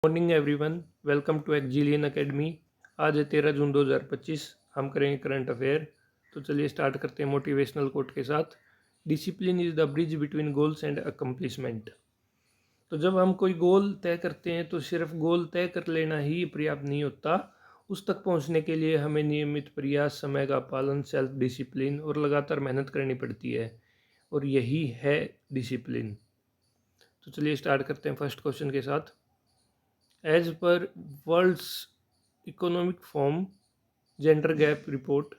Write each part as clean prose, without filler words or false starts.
Morning everyone, welcome to Exillion academy. आज है 13 जून 2025। हम करेंगे करंट अफेयर। तो चलिए स्टार्ट करते हैं मोटिवेशनल कोट के साथ। Discipline is the bridge between goals and accomplishment. तो जब हम कोई गोल तय करते हैं तो सिर्फ गोल तय कर लेना ही पर्याप्त नहीं होता। उस तक पहुंचने के लिए हमें नियमित प्रयास, समय का पालन, सेल्फ डिसिप्लिन और लगातार मेहनत करनी पड़ती है। और यही है डिसिप्लिन। तो चलिए स्टार्ट करते हैं फर्स्ट क्वेश्चन के साथ। As per World's Economic Forum gender gap report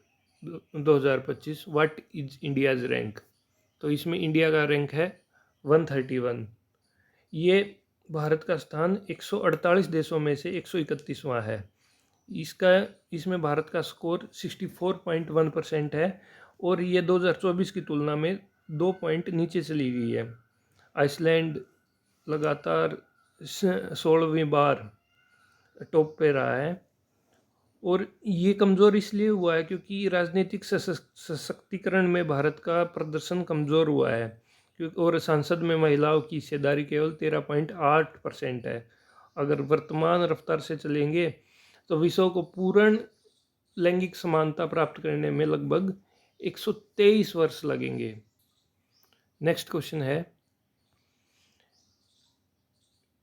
2025, what is India's rank. तो इसमें इंडिया का रैंक है 131। ये भारत का स्थान 148 देशों में से 131वां है। इसका इसमें भारत का स्कोर 64.1% है और ये 2024 की तुलना में 2 पॉइंट नीचे चली गई है। आइसलैंड लगातार 16वीं बार टॉप पे रहा है और ये कमज़ोर इसलिए हुआ है क्योंकि राजनीतिक सशक्तिकरण में भारत का प्रदर्शन कमज़ोर हुआ है। क्योंकि और संसद में महिलाओं की हिस्सेदारी केवल 13.8% है। अगर वर्तमान रफ्तार से चलेंगे तो विश्व को पूर्ण लैंगिक समानता प्राप्त करने में लगभग 123 वर्ष लगेंगे। नेक्स्ट क्वेश्चन है,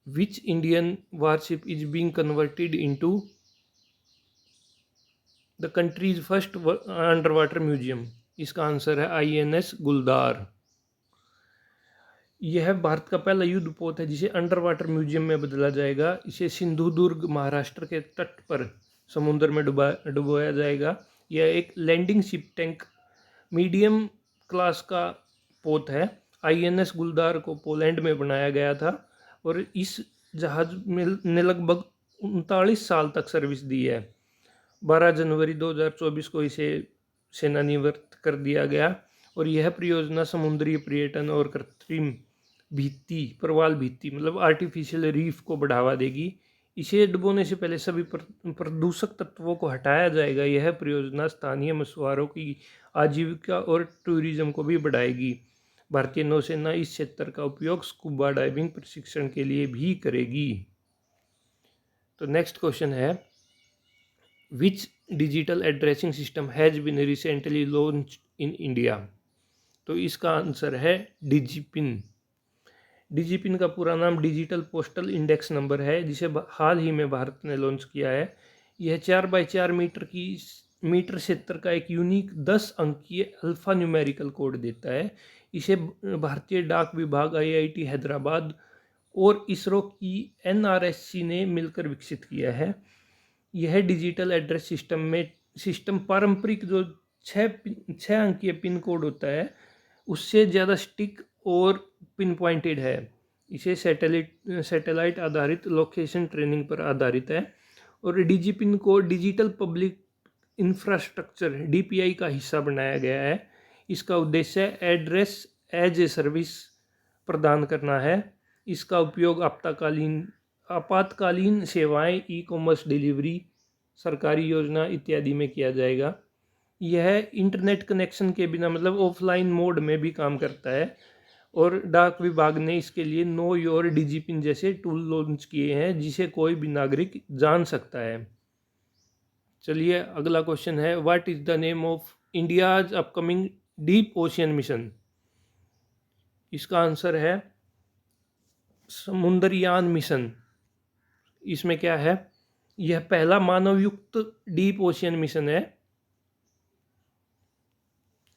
which Indian warship is being converted into the countries first under water museum. इसका आंसर है INS गुलदार। यह भारत का पहला युद्धपोत है जिसे अंडर वाटर म्यूजियम में बदला जाएगा। इसे सिंधुदुर्ग महाराष्ट्र के तट पर समुद्र में डुबोया जाएगा। यह एक landing ship tank medium class का पोत है। INS गुलदार को पोलैंड में बनाया गया था और इस जहाज ने लगभग 39 साल तक सर्विस दी है। 12 जनवरी 2024 को इसे सेनानिवृत्त कर दिया गया और यह परियोजना समुद्री पर्यटन और कृत्रिम प्रवाल भित्ति मतलब आर्टिफिशियल रीफ को बढ़ावा देगी। इसे डुबोने से पहले सभी प्रदूषक तत्वों को हटाया जाएगा। यह परियोजना स्थानीय मछुआरों की आजीविका और टूरिज्म को भी बढ़ाएगी। भारतीय नौसेना इस क्षेत्र का उपयोग स्कूबा डाइविंग प्रशिक्षण के लिए भी करेगी। तो नेक्स्ट क्वेश्चन है, which digital addressing system has been recently launch in India. तो इसका आंसर है डिजिपिन। डिजिपिन का पूरा नाम डिजिटल पोस्टल इंडेक्स नंबर है, जिसे हाल ही में भारत ने लॉन्च किया है। यह 4x4 मीटर क्षेत्र का एक यूनिक 10 अंकीय अल्फा न्यूमेरिकल कोड देता है। इसे भारतीय डाक विभाग, IIT हैदराबाद और इसरो की NRSC ने मिलकर विकसित किया है। यह डिजिटल एड्रेस सिस्टम पारंपरिक जो 6 अंकीय पिन कोड होता है उससे ज़्यादा स्टिक और पिन पॉइंटेड है। इसे सैटेलाइट आधारित लोकेशन ट्रेनिंग पर आधारित है और डिजिपिन को डिजिटल पब्लिक इंफ्रास्ट्रक्चर DPI का हिस्सा बनाया गया है। इसका उद्देश्य एड्रेस एज ए सर्विस प्रदान करना है। इसका उपयोग आपातकालीन सेवाएं, ई-कॉमर्स डिलीवरी, सरकारी योजना इत्यादि में किया जाएगा। यह इंटरनेट कनेक्शन के बिना मतलब ऑफलाइन मोड में भी काम करता है और डाक विभाग ने इसके लिए नो योर डिजिपिन जैसे टूल लॉन्च किए हैं जिसे कोई भी नागरिक जान सकता है। चलिए अगला क्वेश्चन है, what is the name of India's upcoming deep ocean mission. इसका आंसर है समुद्रयान मिशन। इसमें क्या है, यह पहला मानवयुक्त डीप ओशियन मिशन है।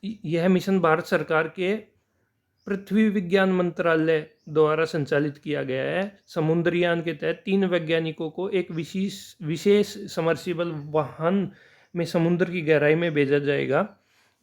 यह मिशन भारत सरकार के पृथ्वी विज्ञान मंत्रालय द्वारा संचालित किया गया है। समुद्रयान के तहत 3 वैज्ञानिकों को एक विशेष समर्सिबल वाहन में समुद्र की गहराई में भेजा जाएगा।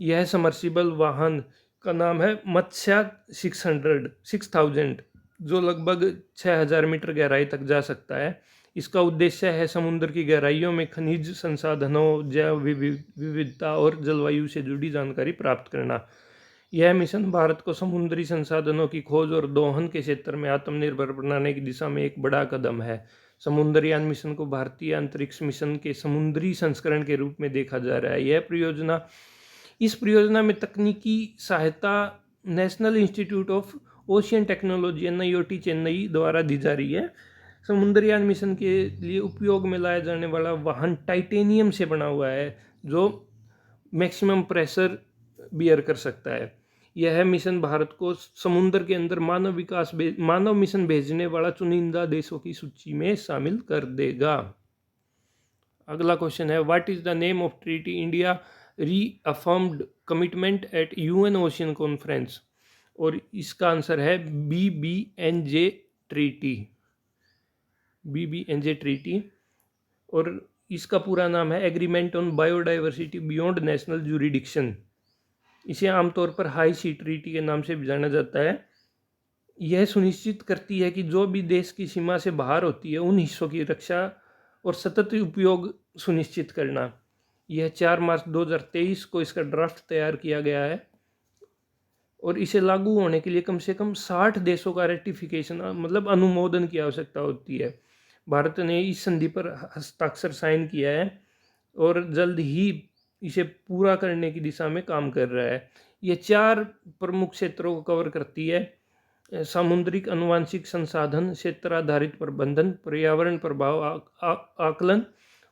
यह समर्सिबल वाहन का नाम है मत्स्या 6000 जो लगभग 6000 मीटर गहराई तक जा सकता है। इसका उद्देश्य है समुद्र की गहराइयों में खनिज संसाधनों, जैव विविधता और जलवायु से जुड़ी जानकारी प्राप्त करना। यह मिशन भारत को समुद्री संसाधनों की खोज और दोहन के क्षेत्र में आत्मनिर्भर बनाने की दिशा में एक बड़ा कदम है। समुद्रयान मिशन को भारतीय अंतरिक्ष मिशन के समुद्री संस्करण के रूप में देखा जा रहा है। इस परियोजना में तकनीकी सहायता national institute of ocean technology NIOT Chennai द्वारा दी जा रही है। समुद्रयान मिशन के लिए उपयोग में लाया जाने वाला वाहन टाइटेनियम से बना हुआ है, जो मैक्सिमम प्रेशर बियर कर सकता है। यह मिशन भारत को समुद्र के अंदर मानव मिशन भेजने वाला चुनिंदा देशों की सूची में शामिल कर देगा। अगला क्वेश्चन है, what is the name of treaty India reaffirmed commitment at UN ocean conference? और इसका आंसर है BBNJ ट्रीटी। BBNJ ट्रीटी, और इसका पूरा नाम है agreement on biodiversity beyond national jurisdiction. इसे आमतौर पर हाई सी ट्रीटी के नाम से भी जाना जाता है। यह सुनिश्चित करती है कि जो भी देश की सीमा से बाहर होती है उन हिस्सों की रक्षा और सतत उपयोग सुनिश्चित करना। यह 4 मार्च 2023 को इसका ड्राफ्ट तैयार किया गया है और इसे लागू होने के लिए कम से कम 60 देशों का रेटिफिकेशन मतलब अनुमोदन की आवश्यकता होती है। भारत ने इस संधि पर हस्ताक्षर साइन किया है और जल्द ही इसे पूरा करने की दिशा में काम कर रहा है। ये 4 प्रमुख क्षेत्रों को कवर करती है: सामुद्रिक अनुवांशिक संसाधन, क्षेत्र आधारित प्रबंधन, पर्यावरण प्रभाव आकलन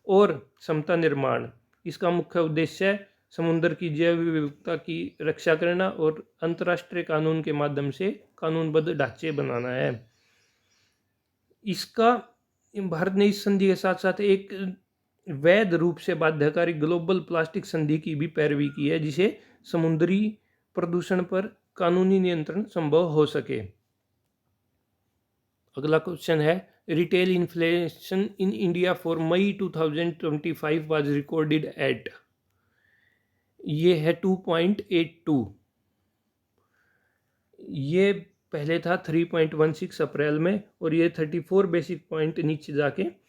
और क्षमता निर्माण। इसका मुख्य उद्देश्य है समुद्र की जैव विविधता की रक्षा करना और अंतर्राष्ट्रीय कानून के माध्यम से कानूनबद्ध ढांचे बनाना है। इसका भारत ने इस संधि के साथ साथ एक वैध रूप से बाध्यकारी ग्लोबल प्लास्टिक संधि की भी पैरवी की है, जिसे समुद्री प्रदूषण पर कानूनी नियंत्रण संभव हो सके। अगला क्वेश्चन है, retail inflation in India for May 2025 was recorded at. ये है 2.82। ये पहले था 3.16 अप्रैल में, और ये 34 बेसिक पॉइंट नीचे जाके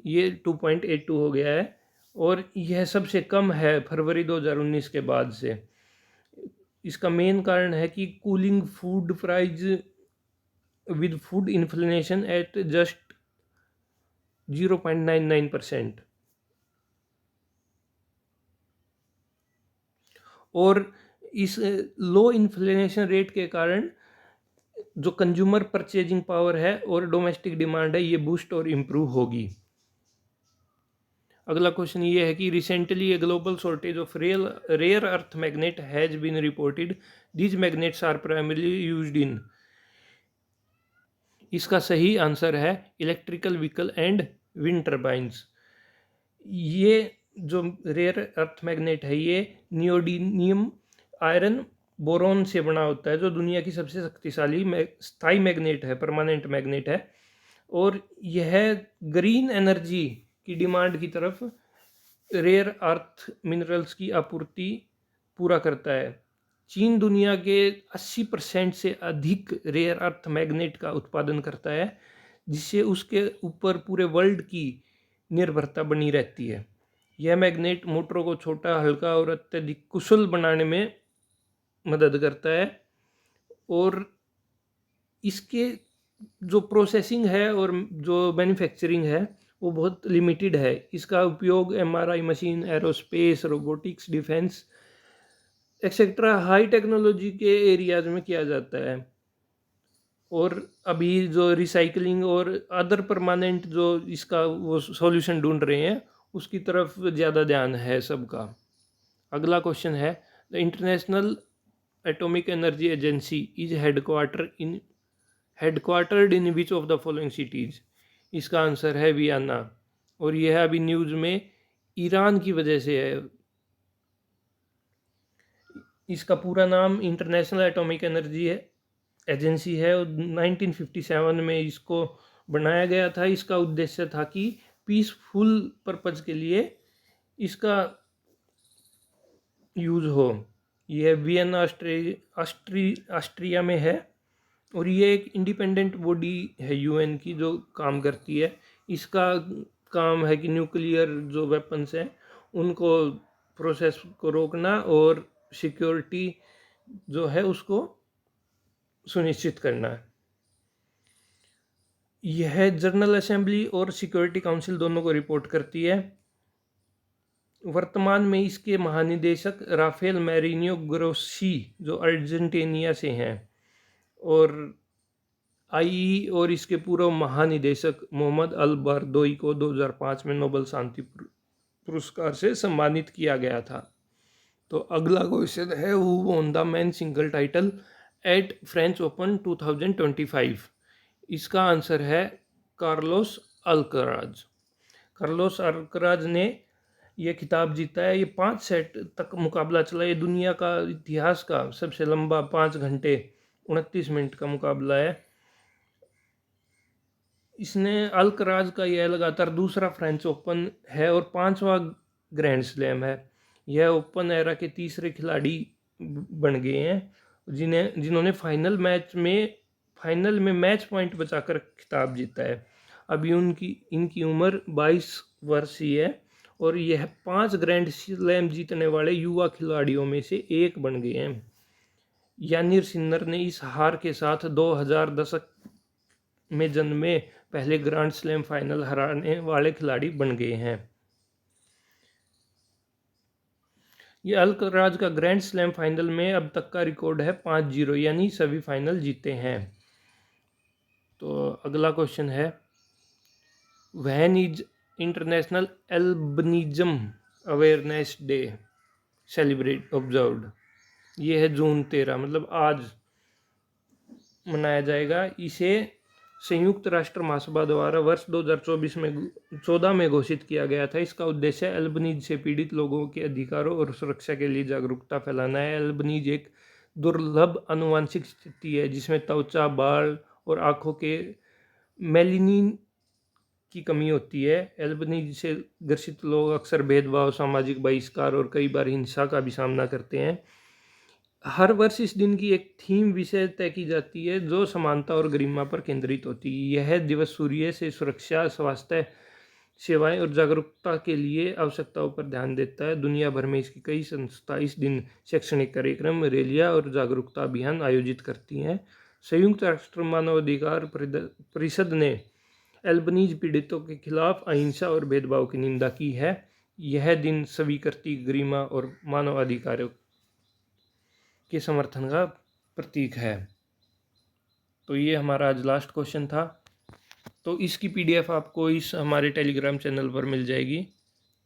ये 2.82 हो गया है, और यह सबसे कम है फरवरी 2019 के बाद से। इसका मेन कारण है कि cooling food price with food inflation eight just 0.99%। और इस लो इन्फ्लेशन रेट के कारण जो कंज्यूमर परचेजिंग पावर है और डोमेस्टिक डिमांड है, ये बूस्ट और इम्प्रूव होगी। अगला क्वेश्चन ये है कि recently a global shortage of rare earth magnet has been reported, these magnets are primarily used in. इसका सही आंसर है electrical vehicle and wind turbines. ये जो रेयर अर्थ मैग्नेट है ये नियोडीमियम आयरन बोरॉन से बना होता है, जो दुनिया की सबसे शक्तिशाली स्थायी मैग्नेट है, परमानेंट मैग्नेट है, और यह ग्रीन एनर्जी की डिमांड की तरफ रेयर अर्थ मिनरल्स की आपूर्ति पूरा करता है। चीन दुनिया के 80% से अधिक रेयर अर्थ मैग्नेट का उत्पादन करता है, जिससे उसके ऊपर पूरे वर्ल्ड की निर्भरता बनी रहती है। यह मैग्नेट मोटरों को छोटा, हल्का और अत्यधिक कुशल बनाने में मदद करता है, और इसके जो प्रोसेसिंग है और जो मैन्युफैक्चरिंग है वो बहुत लिमिटेड है। इसका उपयोग MRI machine, aerospace, robotics, defence etcetera high technology के एरियाज में किया जाता है। और अभी जो रिसाइकलिंग और अदर परमानेंट जो इसका वो सॉल्यूशन ढूंढ रहे हैं, उसकी तरफ ज़्यादा ध्यान है सबका। अगला क्वेश्चन है, the international atomic energy agency is headquartered in which of the following cities. इसका आंसर है वियना, और यह अभी न्यूज़ में ईरान की वजह से है। इसका पूरा नाम इंटरनेशनल एटॉमिक एनर्जी एजेंसी है, और 1957 में इसको बनाया गया था। इसका उद्देश्य था कि पीसफुल पर्पज के लिए इसका यूज़ हो। यह वियना ऑस्ट्रिया में है, और ये एक इंडिपेंडेंट बॉडी है UN की जो काम करती है। इसका काम है कि न्यूक्लियर जो वेपन्स हैं उनको प्रोसेस को रोकना और सिक्योरिटी जो है उसको सुनिश्चित करना है। यह जनरल असेंबली और सिक्योरिटी काउंसिल दोनों को रिपोर्ट करती है। वर्तमान में इसके महानिदेशक राफेल मैरिनियो ग्रोसी जो अर्जेंटीना से हैं, और आईई और इसके पूर्व महानिदेशक मोहम्मद अल बारदोई को 2005 में नोबेल शांति पुरस्कार से सम्मानित किया गया था। तो अगला क्वेश्चन है, who won the men single title at French open 2025? इसका आंसर है कार्लोस अल्कराज। कार्लोस अल्कराज ने यह खिताब जीता है। ये 5 सेट तक मुकाबला चला। ये दुनिया का इतिहास का सबसे लंबा 5 घंटे 29 मिनट का मुकाबला है। इसने अल्कराज का यह लगातार दूसरा फ्रेंच ओपन है और 5वां ग्रैंड स्लैम है। यह ओपन एरा के तीसरे खिलाड़ी बन गए हैं जिन्होंने फाइनल में मैच पॉइंट बचाकर खिताब जीता है। अभी इनकी उम्र 22 वर्ष ही है और यह 5 ग्रैंड स्लैम जीतने वाले युवा खिलाड़ियों में से एक बन गए हैं। यानिर सिन्नर ने इस हार के साथ 2000 दशक में जन्मे पहले ग्रैंड स्लैम फाइनल हराने वाले खिलाड़ी बन गए हैं। ये अल्कराज का ग्रैंड स्लैम फाइनल में अब तक का रिकॉर्ड है 5-0, यानी सभी फाइनल जीते हैं। तो अगला क्वेश्चन है, when is international albinism awareness day celebrate observed? ये है जून 13, मतलब आज मनाया जाएगा। इसे संयुक्त राष्ट्र महासभा द्वारा वर्ष 2014 में घोषित किया गया था। इसका उद्देश्य एल्बनीज से पीड़ित लोगों के अधिकारों और सुरक्षा के लिए जागरूकता फैलाना है। एल्बनीज एक दुर्लभ आनुवंशिक स्थिति है जिसमें त्वचा, बाल और आँखों के मेलानिन की कमी होती है। एल्बनीज से ग्रसित लोग अक्सर भेदभाव, सामाजिक बहिष्कार और कई बार हिंसा का भी सामना करते हैं। हर वर्ष इस दिन की एक थीम विषय तय की जाती है जो समानता और गरिमा पर केंद्रित होती है। यह दिवस सूर्य से सुरक्षा, स्वास्थ्य सेवाएं और जागरूकता के लिए आवश्यकताओं पर ध्यान देता है। दुनिया भर में इसकी कई संस्था इस दिन शैक्षणिक कार्यक्रम, रैलियां और जागरूकता अभियान आयोजित करती हैं। संयुक्त राष्ट्र मानवाधिकार परिषद ने एल्बनीज पीड़ितों के खिलाफ अहिंसा और भेदभाव की निंदा की है। यह दिन स्वीकृति, गरिमा और मानवाधिकारों के समर्थन का प्रतीक है। तो ये हमारा आज लास्ट क्वेश्चन था। तो इसकी पीडीएफ आपको इस हमारे टेलीग्राम चैनल पर मिल जाएगी,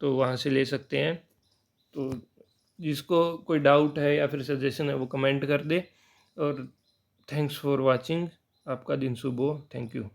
तो वहाँ से ले सकते हैं। तो जिसको कोई डाउट है या फिर सजेशन है वो कमेंट कर दे। और थैंक्स फॉर वाचिंग। आपका दिन शुभ हो। Thank you.